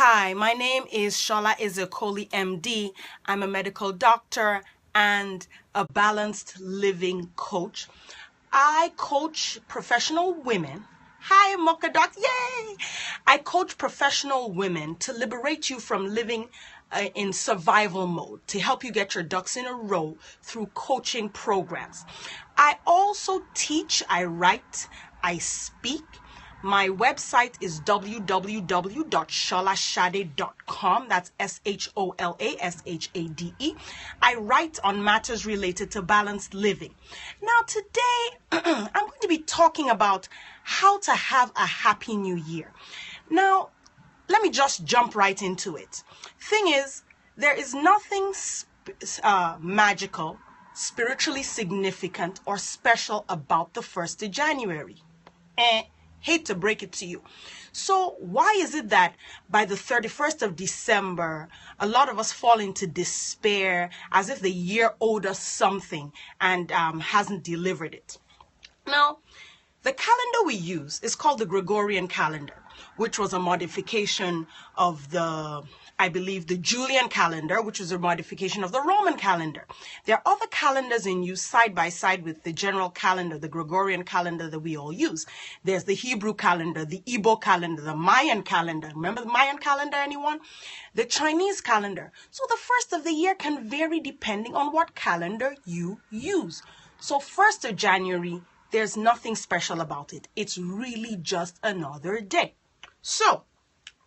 Hi, my name is Shola Ezeokoli, MD. I'm a medical doctor and a balanced living coach. I coach professional women. Hi, Mocha Doc, yay! I coach professional women to liberate you from living in survival mode, to help you get your ducks in a row through coaching programs. I also teach, I write, I speak. My website is www.sholashade.com. That's SHOLASHADE. I write on matters related to balanced living. Now today, I'm going to be talking about how to have a happy new year. Now, let me just jump right into it. Thing is, there is nothing magical, spiritually significant, or special about the 1st of January. Hate to break it to you. So why is it that by the 31st of December, a lot of us fall into despair as if the year owed us something and hasn't delivered it? Now, the calendar we use is called the Gregorian calendar, which was a modification of the Julian calendar, which was a modification of the Roman calendar. There are other calendars in use side by side with the general calendar, the Gregorian calendar that we all use. There's the Hebrew calendar, the Igbo calendar, the Mayan calendar. Remember the Mayan calendar, anyone? The Chinese calendar. So the first of the year can vary depending on what calendar you use. So 1st of January, there's nothing special about it. It's really just another day. So,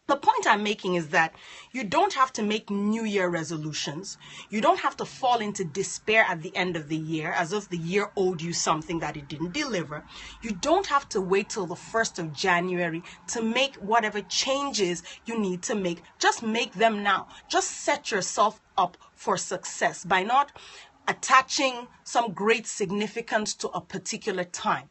the point I'm making is that you don't have to make New Year resolutions. You don't have to fall into despair at the end of the year as if the year owed you something that it didn't deliver. You don't have to wait till the 1st of January to make whatever changes you need to make. Just make them now. Just set yourself up for success by not attaching some great significance to a particular time.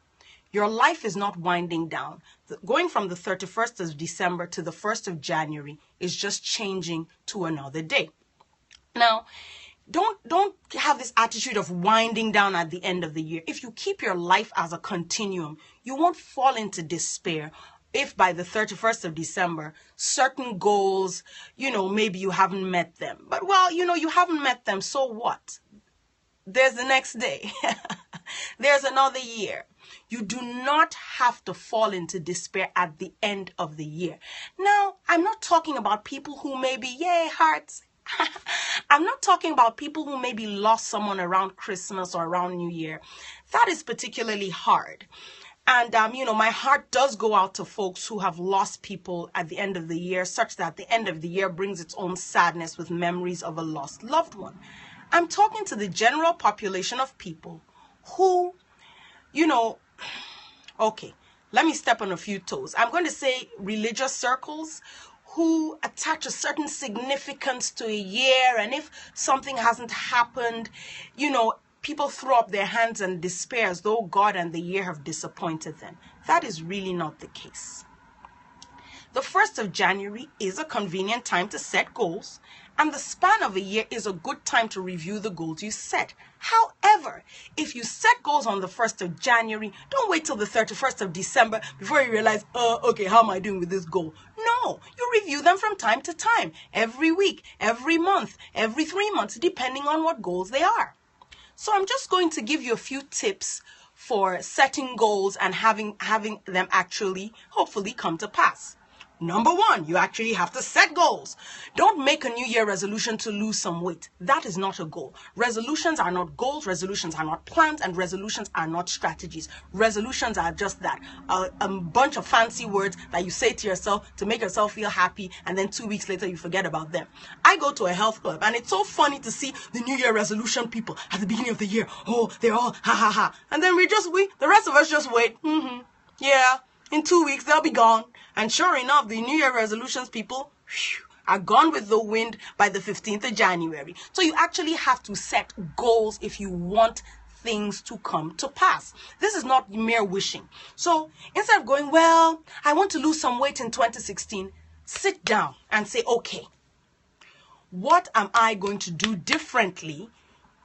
Your life is not winding down. Going from the 31st of December to the 1st of January is just changing to another day. Now, don't have this attitude of winding down at the end of the year. If you keep your life as a continuum, you won't fall into despair if by the 31st of December, certain goals, maybe you haven't met them. But you haven't met them, so what? There's the next day. There's another year. You do not have to fall into despair at the end of the year. Now, I'm not talking about people who maybe, yay, hearts. I'm not talking about people who maybe lost someone around Christmas or around New Year. That is particularly hard. And, my heart does go out to folks who have lost people at the end of the year, such that the end of the year brings its own sadness with memories of a lost loved one. I'm talking to the general population of people who, okay, let me step on a few toes. I'm going to say religious circles who attach a certain significance to a year, and if something hasn't happened, people throw up their hands and despair as though God and the year have disappointed them. That is really not the case. The 1st of January is a convenient time to set goals, and the span of a year is a good time to review the goals you set. However, if you set goals on the 1st of January, don't wait till the 31st of December before you realize, okay, how am I doing with this goal? No, you review them from time to time, every week, every month, every 3 months, depending on what goals they are. So I'm just going to give you a few tips for setting goals and having them actually, hopefully, come to pass. Number 1, you actually have to set goals. Don't make a New Year resolution to lose some weight. That is not a goal. Resolutions are not goals. Resolutions are not plans, and resolutions are not strategies. Resolutions are just that, a bunch of fancy words that you say to yourself to make yourself feel happy, and then 2 weeks later you forget about them. I go to a health club, and it's so funny to see the New Year resolution people at the beginning of the year. Oh, they're all ha ha ha. And then the rest of us just wait. Yeah. In 2 weeks, they'll be gone. And sure enough, the New Year resolutions people are gone with the wind by the 15th of January. So you actually have to set goals if you want things to come to pass. This is not mere wishing. So instead of going, well, I want to lose some weight in 2016, sit down and say, okay, what am I going to do differently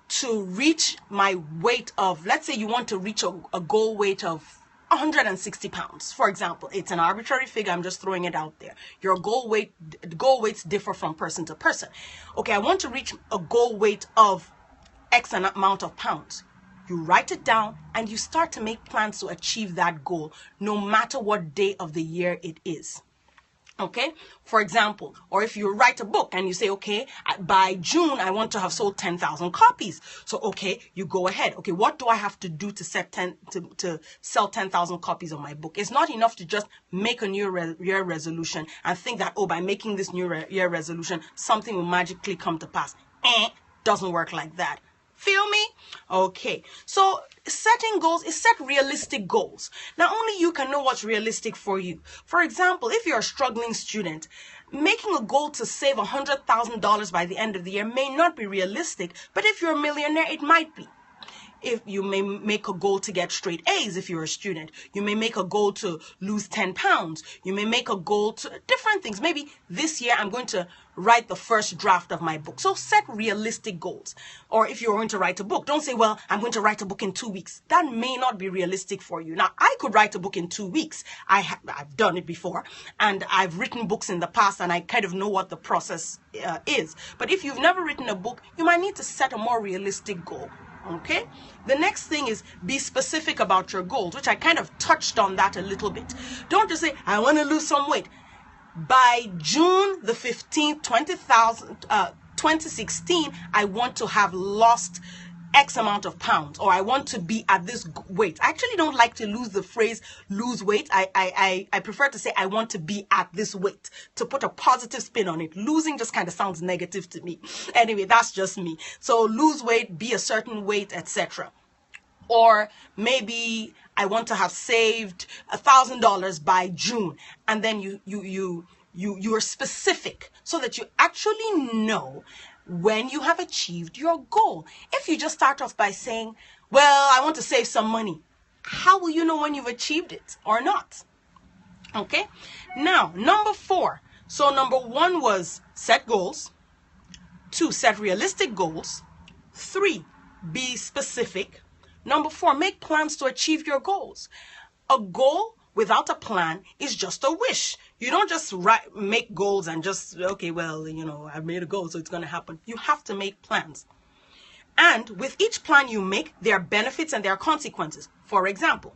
to reach my weight of, let's say you want to reach a goal weight of 160 pounds, for example. It's an arbitrary figure. I'm just throwing it out there. Your goal weights differ from person to person. Okay, I want to reach a goal weight of X amount of pounds. You write it down and you start to make plans to achieve that goal, no matter what day of the year it is. Okay, for example, or if you write a book and you say, okay, by June, I want to have sold 10,000 copies. So, okay, you go ahead. Okay, what do I have to do to sell 10,000 copies of my book? It's not enough to just make a new year resolution and think that, oh, by making this new year resolution, something will magically come to pass. Doesn't work like that. Feel me? Okay, so setting goals is set realistic goals. Now, only you can know what's realistic for you. For example, if you're a struggling student, making a goal to save $100,000 by the end of the year may not be realistic, but if you're a millionaire, it might be. If you may make a goal to get straight A's if you're a student. You may make a goal to lose 10 pounds. You may make a goal to different things. Maybe this year I'm going to write the first draft of my book. So set realistic goals. Or if you're going to write a book, don't say, well, I'm going to write a book in 2 weeks. That may not be realistic for you. Now, I could write a book in 2 weeks. I've done it before. And I've written books in the past and I kind of know what the process is. But if you've never written a book, you might need to set a more realistic goal. Okay, the next thing is be specific about your goals, which I kind of touched on that a little bit. Don't just say, I want to lose some weight. By June the 15th, 2016, I want to have lost X amount of pounds, or I want to be at this weight. I actually don't like to use the phrase lose weight. I prefer to say I want to be at this weight, to put a positive spin on it. Losing just kind of sounds negative to me. Anyway, that's just me. So lose weight, be a certain weight, etc. Or maybe I want to have saved $1,000 by June, and then you're specific so that you actually know when you have achieved your goal. If you just start off by saying, well, I want to save some money, how will you know when you've achieved it or not? Okay, now number 4. So number 1 was set goals. 2, set realistic goals. 3, be specific. Number 4, make plans to achieve your goals. A goal without a plan is just a wish. You don't just make goals and just, okay, well, I've made a goal, so it's going to happen. You have to make plans. And with each plan you make, there are benefits and there are consequences. For example,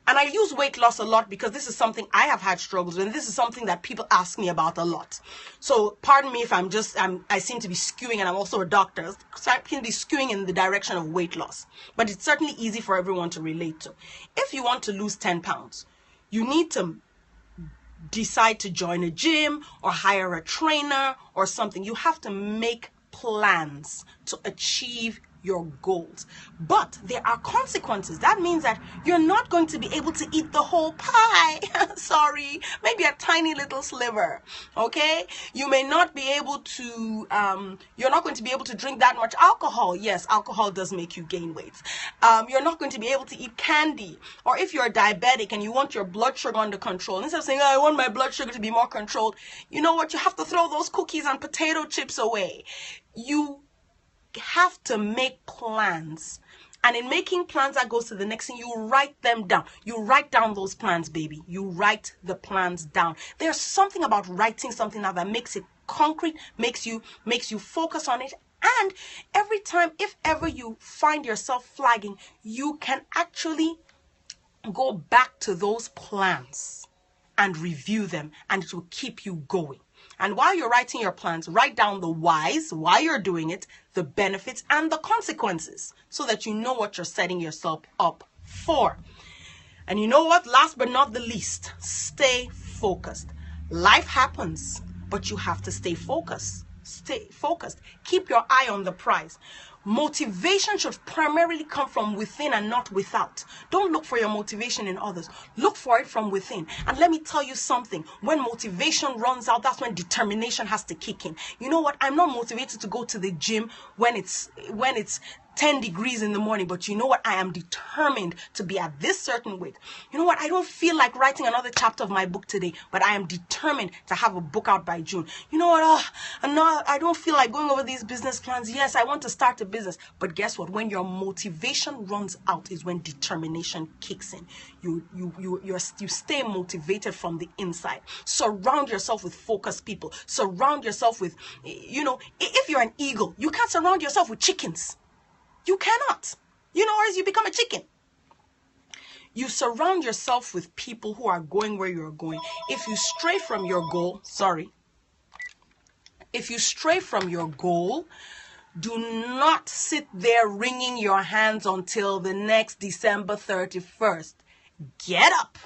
and I use weight loss a lot because this is something I have had struggles with. And this is something that people ask me about a lot. So pardon me if I seem to be skewing, and I'm also a doctor, so I can be skewing in the direction of weight loss. But it's certainly easy for everyone to relate to. If you want to lose 10 pounds, you need to decide to join a gym or hire a trainer or something. You have to make plans to achieve your goals. But there are consequences. That means that you're not going to be able to eat the whole pie. Sorry, maybe a tiny little sliver. Okay? You may not be able to, you're not going to be able to drink that much alcohol. Yes, alcohol does make you gain weight. You're not going to be able to eat candy. Or if you're diabetic and you want your blood sugar under control, instead of saying, oh, I want my blood sugar to be more controlled, you know what? You have to throw those cookies and potato chips away. You have to make plans, and in making plans, that goes to the next thing. You write them down. You write down those plans, baby. You write the plans down. There's something about writing something down that makes it concrete, makes you focus on it. And every time, if ever you find yourself flagging, you can actually go back to those plans and review them, and it will keep you going. And while you're writing your plans, write down the whys, why you're doing it, the benefits, and the consequences, so that you know what you're setting yourself up for. And you know what? Last but not the least, stay focused. Life happens, but you have to stay focused. Stay focused. Keep your eye on the prize. Motivation should primarily come from within and not without. Don't look for your motivation in others. Look for it from within. And let me tell you something. When motivation runs out, that's when determination has to kick in. You know what? I'm not motivated to go to the gym when it's 10 degrees in the morning, but you know what? I am determined to be at this certain weight. You know what? I don't feel like writing another chapter of my book today, but I am determined to have a book out by June. You know what? I don't feel like going over these business plans. Yes, I want to start a business, but guess what? When your motivation runs out is when determination kicks in. You stay motivated from the inside. Surround yourself with focused people. Surround yourself with, if you're an eagle, you can't surround yourself with chickens. You cannot, or else you become a chicken. You surround yourself with people who are going where you're going. If you stray from your goal, do not sit there wringing your hands until the next December 31st. Get up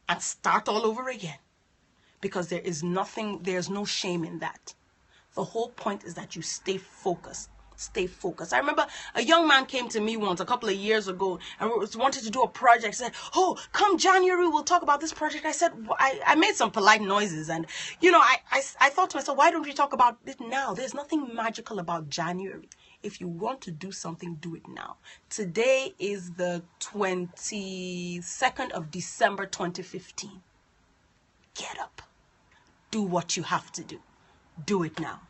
and start all over again, because there's no shame in that. The whole point is that you stay focused. Stay focused. I remember a young man came to me once a couple of years ago and wanted to do a project. Said, "Oh, come January, we'll talk about this project." I said, I made some polite noises, and I thought to myself, why don't we talk about it now? There's nothing magical about January. If you want to do something, do it now. Today is the 22nd of December 2015. Get up. Do what you have to do. Do it now.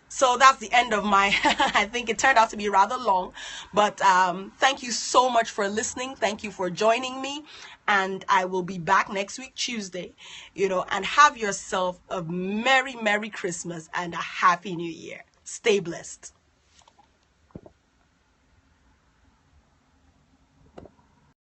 So that's the end of my, I think it turned out to be rather long, but thank you so much for listening. Thank you for joining me. And I will be back next week, Tuesday, and have yourself a Merry, Merry Christmas and a Happy New Year. Stay blessed.